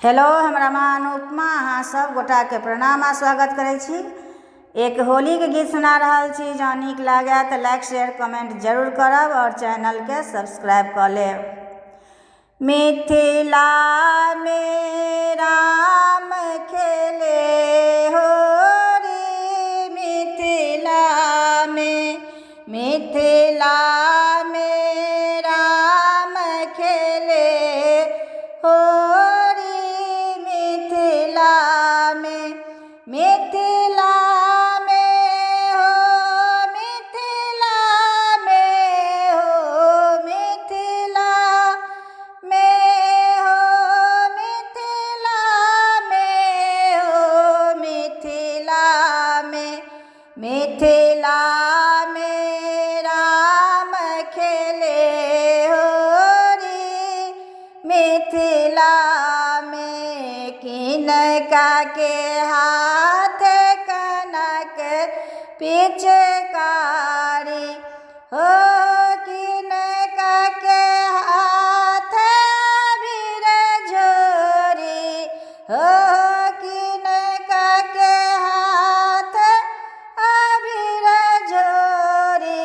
Hello, हमरा मान उपमा अहाँ सब गोटा के प्रणाम आ स्वागत करै छी। एक होली के गीत सुना रहल छी। जँ नीक लागे तो लाइक शेयर कमेंट जरूर करब और चैनल के सब्सक्राइब कर लेब। मिथिला में राम खेले होरी, मिथिला में राम खेले होरी, मिथिला में हो, मिथिला में हो, मिथिला में हो, मिथिला में हो, मिथिला में राम खेले होरी, मिथिला में किनका के हाथ कनक पिचकारी हो, किनका के हाथ अबीर झोरी हो, किनका के हाथ अबीर झोरी,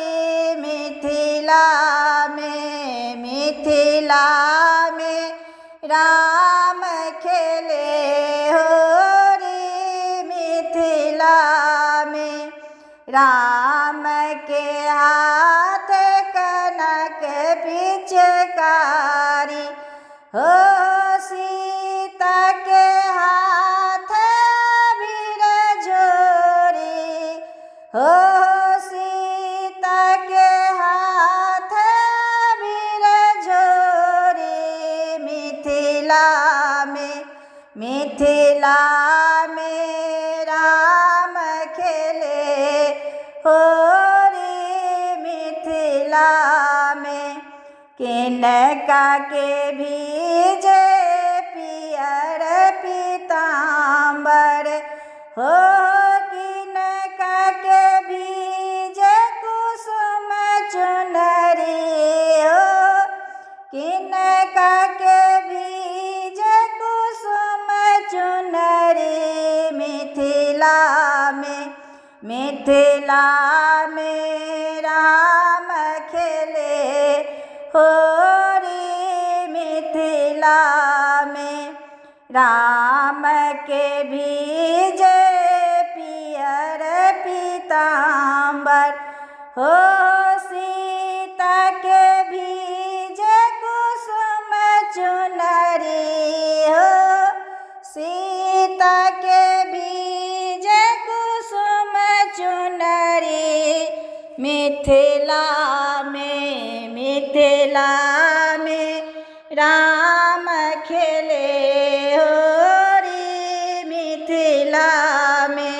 मिथिला में राम खेले होरी, मिथिला में राम के हाथ कनक पिचकारी हो, सीता के हाथ अबीर झोरी हो, सीता के हाथ अबीर झोरी, मिथिला में राम खेले होरी, मिथिला में किनका के भीजे पियर पीताम्बर हो, किनका के भीजे कुसुम चुनरी हो, किनका के भीजे कुसुम चुनरी, मिथिला में राम खेले होरी, मिथिला में राम के भीजे पियर पीताम्बर हो, सीता के भीजे कुसुम चुनरी हो, सीता के भीजे कुसुम चुनरी, मिथिला में राम